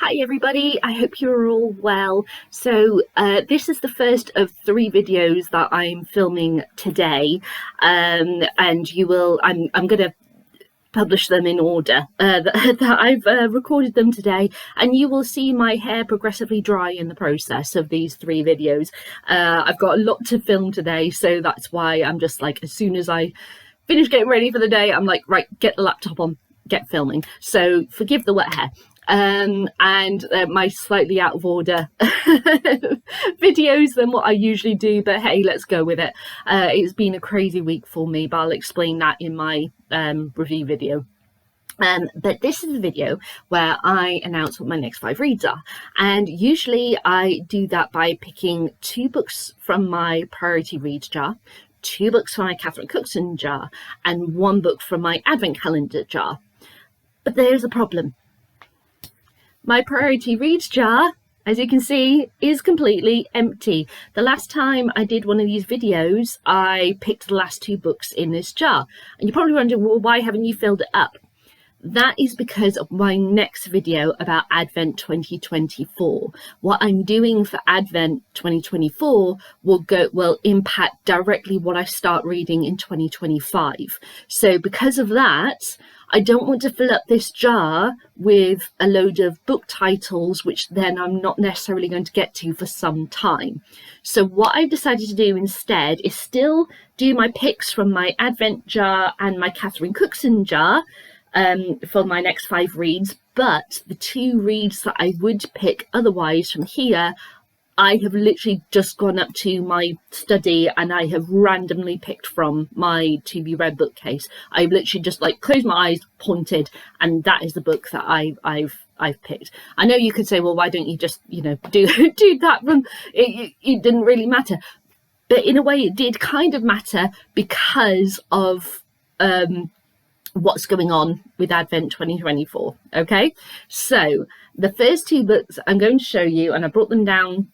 Hi everybody, I hope you're all well. This is the first of 3 videos that I'm filming today, and I'm going to publish them in order that I've recorded them today, and you will see my hair progressively dry in the process of these 3 videos. I've got a lot to film today, so that's why I'm just like, as soon as I finish getting ready for the day, I'm like, right, get the laptop on, get filming. So forgive the wet hair. And my slightly out of order videos than what I usually do, but hey, let's go with it. It's been a crazy week for me, but I'll explain that in my review video. But this is a video where I announce what my next 5 reads are, and usually I do that by picking 2 books from my priority reads jar, 2 books from my Catherine Cookson jar, and 1 book from my advent calendar jar. But there's a problem. My priority reads jar, as you can see, is completely empty. The last time I did one of these videos, I picked the last 2 books in this jar. And you're probably wondering, well, why haven't you filled it up? That is because of my next video about Advent 2024. What I'm doing for Advent 2024 will impact directly what I start reading in 2025. So because of that, I don't want to fill up this jar with a load of book titles, which then I'm not necessarily going to get to for some time. So what I've decided to do instead is still do my picks from my Advent jar and my Catherine Cookson jar for my next 5 reads, but the 2 reads that I would pick otherwise from here, I have literally just gone up to my study and I have randomly picked from my to be read bookcase. I've literally just like closed my eyes, pointed, and that is the book that I've picked. I know you could say, well, why don't you just do that from it didn't really matter, but in a way it did kind of matter because of what's going on with Advent 2024. Okay, so the first 2 books I'm going to show you, and I brought them down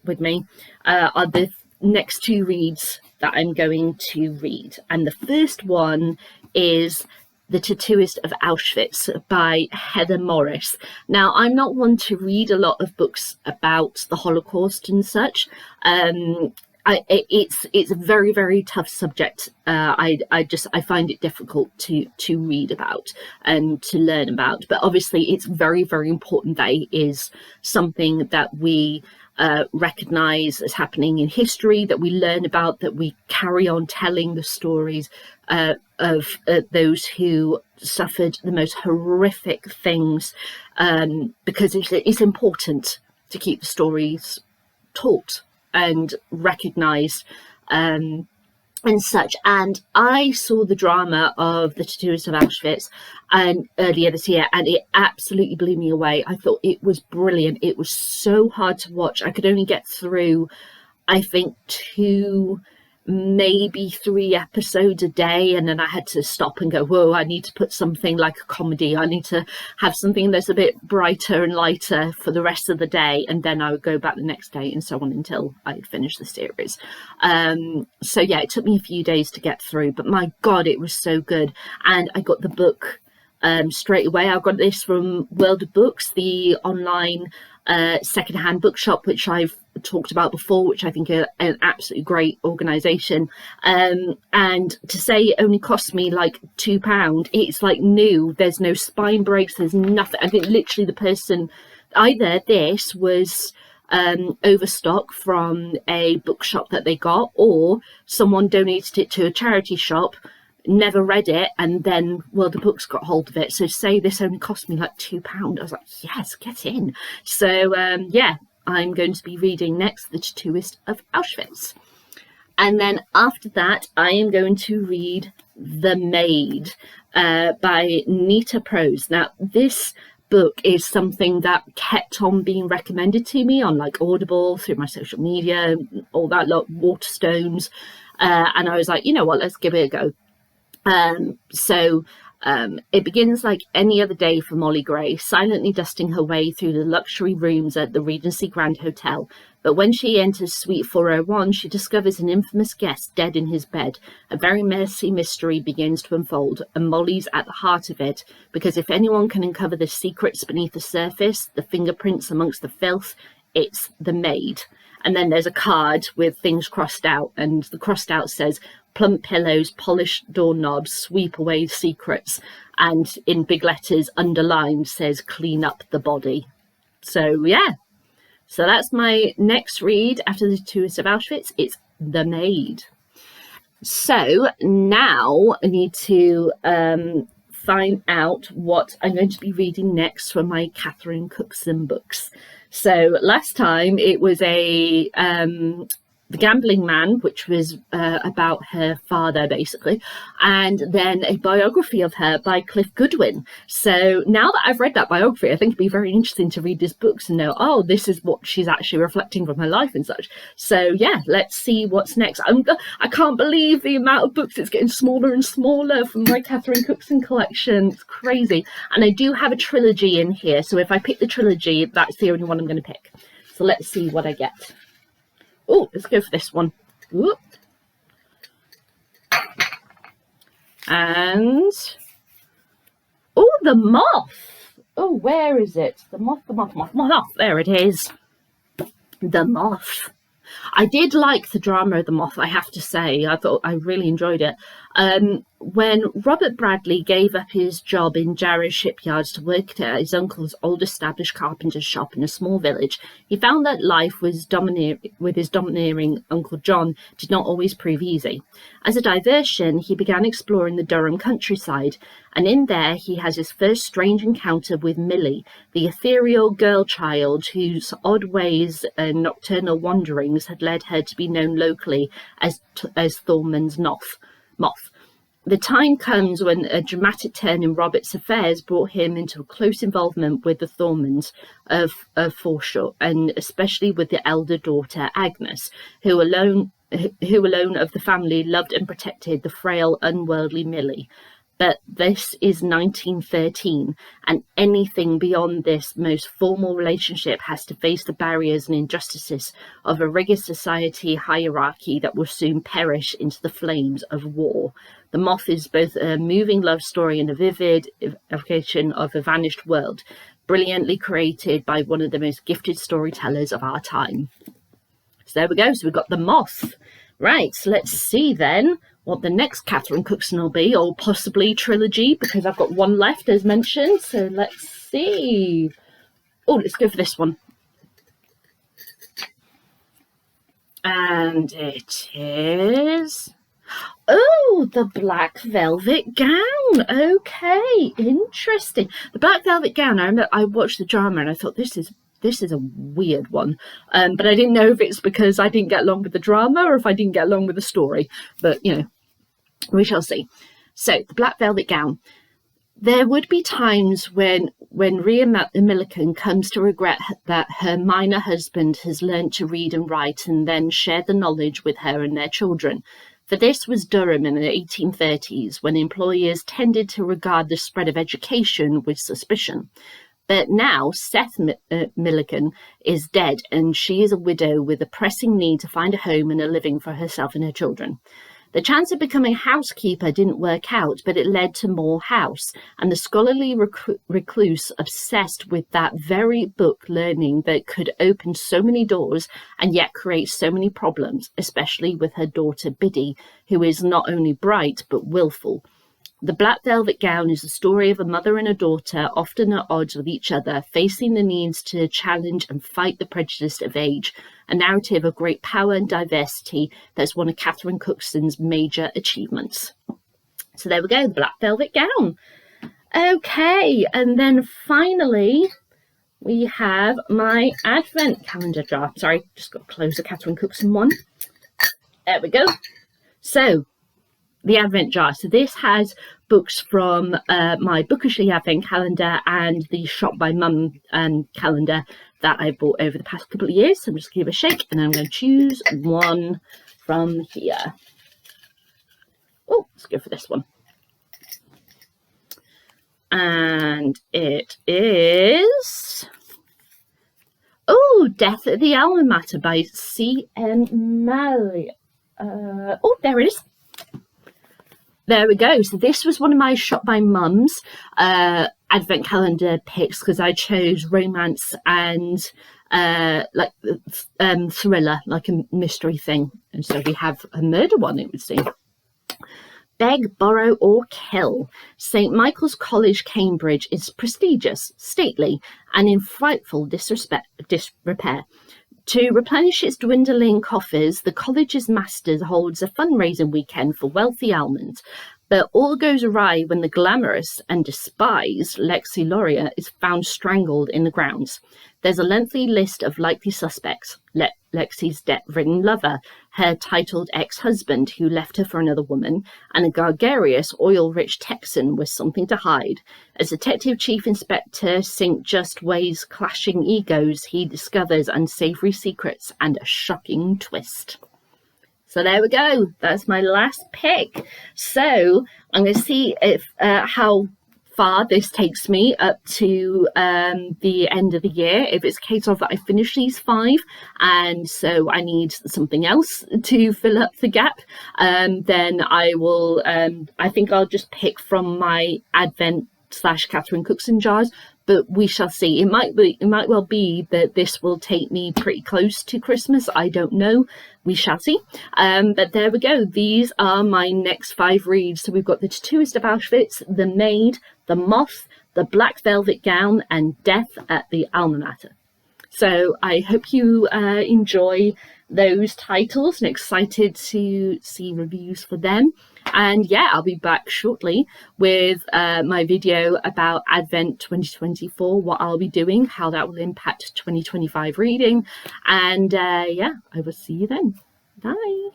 with me, are the next 2 reads that I'm going to read. And the first one is The Tattooist of Auschwitz by Heather Morris. Now, I'm not one to read a lot of books about the Holocaust and such. It's a very, very tough subject. I find it difficult to read about and to learn about. But obviously, it's very, very important that it is something that we recognise as happening in history, that we learn about, that we carry on telling the stories of those who suffered the most horrific things, because it's important to keep the stories taught and recognised and such. And I saw the drama of The Tattooist of Auschwitz earlier this year, and it absolutely blew me away. I thought it was brilliant. It was so hard to watch. I could only get through, I think, 2, maybe 3 episodes a day, and then I had to stop and go, whoa, I need to put something like a comedy, I need to have something that's a bit brighter and lighter for the rest of the day, and then I would go back the next day and so on until I had finished the series. So yeah, it took me a few days to get through, but my god, it was so good. And I got the book straight away. I got this from World of Books, the online secondhand bookshop, which I've talked about before, which I think are an absolutely great organisation. And to say it only cost me like £2, it's like new. There's no spine breaks, there's nothing. I think literally the person, either this was overstock from a bookshop that they got, or someone donated it to a charity shop, never read it, and then World of Books got hold of it. So say this only cost me like £2, I was like, yes, get in. So yeah, I'm going to be reading next The Tattooist of Auschwitz, and then after that I am going to read The Maid by Nita Prose. Now this book is something that kept on being recommended to me on like Audible, through my social media, all that lot, Waterstones, and I was like, you know what, let's give it a go. So It begins like any other day for Molly Gray, silently dusting her way through the luxury rooms at the Regency Grand Hotel. But when she enters Suite 401, she discovers an infamous guest dead in his bed. A very messy mystery begins to unfold, and Molly's at the heart of it, because if anyone can uncover the secrets beneath the surface, the fingerprints amongst the filth, it's the maid. And then there's a card with things crossed out, and the crossed out says, plump pillows, polished doorknobs, sweep away secrets, and in big letters underlined says, clean up the body. So yeah, so that's my next read after the Tourist of Auschwitz. It's The Maid. So now I need to find out what I'm going to be reading next for my Catherine Cookson books. So last time it was a The Gambling Man, which was about her father, basically, and then a biography of her by Cliff Goodwin. So now that I've read that biography, I think it'd be very interesting to read these books and know, oh, this is what she's actually reflecting from her life and such. So yeah, let's see what's next. I can't believe the amount of books. It's getting smaller and smaller from my Catherine Cookson collection. It's crazy. And I do have a trilogy in here, so if I pick the trilogy, that's the only one I'm going to pick. So let's see what I get. Oh, let's go for this one. Ooh. And, oh, the moth. Oh, where is it? The moth. There it is. The Moth. I did like the drama of The Moth, I have to say. I thought I really enjoyed it. When Robert Bradley gave up his job in Jarrow shipyards to work at his uncle's old established carpenter's shop in a small village, he found that life was with his domineering Uncle John did not always prove easy. As a diversion, he began exploring the Durham countryside, and in there he has his first strange encounter with Millie, the ethereal girl child whose odd ways and nocturnal wanderings had led her to be known locally as Thorman's Moth. The time comes when a dramatic turn in Robert's affairs brought him into a close involvement with the Thormans of Forshaw, and especially with the elder daughter Agnes, who alone of the family loved and protected the frail, unworldly Millie. But this is 1913, and anything beyond this most formal relationship has to face the barriers and injustices of a rigid society hierarchy that will soon perish into the flames of war. The Moth is both a moving love story and a vivid evocation of a vanished world, brilliantly created by one of the most gifted storytellers of our time. So there we go. So we've got The Moth. Right, so let's see then what the next Catherine Cookson will be, or possibly trilogy, because I've got one left as mentioned. So let's see. Oh, let's go for this one. And it is... oh, The Black Velvet Gown. Okay, interesting. The Black Velvet Gown, I remember I watched the drama and I thought this is a weird one, but I didn't know if it's because I didn't get along with the drama or if I didn't get along with the story, but you know, we shall see. So The Black Velvet Gown. There would be times when Rhea Milliken comes to regret that her minor husband has learned to read and write and then shared the knowledge with her and their children. For this was Durham in the 1830s, when employers tended to regard the spread of education with suspicion. But now Seth Milliken is dead, and she is a widow with a pressing need to find a home and a living for herself and her children. The chance of becoming housekeeper didn't work out, but it led to more house, and the scholarly recluse obsessed with that very book learning that could open so many doors and yet create so many problems, especially with her daughter Biddy, who is not only bright but willful. The Black Velvet Gown is the story of a mother and a daughter, often at odds with each other, facing the needs to challenge and fight the prejudice of age, a narrative of great power and diversity that's one of Catherine Cookson's major achievements. So there we go, The Black Velvet Gown. Okay, and then finally we have my Advent calendar jar. Sorry, just got to close the Catherine Cookson one. There we go. So, the Advent jar. So this has books from my Bookishly Advent calendar and the Shop by Mum calendar that I bought over the past couple of years. So I'm just going to give it a shake and I'm going to choose one from here. Oh, let's go for this one. and it is Death at the Alma Mater by C.M. Malley. There it is. There we go. So this was one of my Shop by Mums advent calendar picks, because I chose romance and thriller, like a mystery thing. And so we have a murder one, it would seem. Beg, Borrow or Kill. St. Michael's College, Cambridge is prestigious, stately, and in frightful disrepair. To replenish its dwindling coffers, the college's masters holds a fundraising weekend for wealthy almonds. But all goes awry when the glamorous and despised Lexi Laurier is found strangled in the grounds. There's a lengthy list of likely suspects. Lexi's debt-ridden lover, her titled ex-husband who left her for another woman, and a gregarious, oil-rich Texan with something to hide. As Detective Chief Inspector St. Just weighs clashing egos, he discovers unsavory secrets and a shocking twist. So there we go. That's my last pick. So I'm going to see if how far this takes me up to the end of the year. If it's a case of that I finish these 5 and so I need something else to fill up the gap, then I will I think I'll just pick from my Advent / Catherine Cookson jars, but we shall see. It might well be that this will take me pretty close to Christmas. I don't know. We shall see. But there we go. These are my next 5 reads. So we've got The Tattooist of Auschwitz, The Maid, The Moth, The Black Velvet Gown, and Death at the Alma Mater. So I hope you enjoy those titles and excited to see reviews for them. And yeah, I'll be back shortly with my video about Advent 2024, what I'll be doing, how that will impact 2025 reading. And yeah, I will see you then. Bye.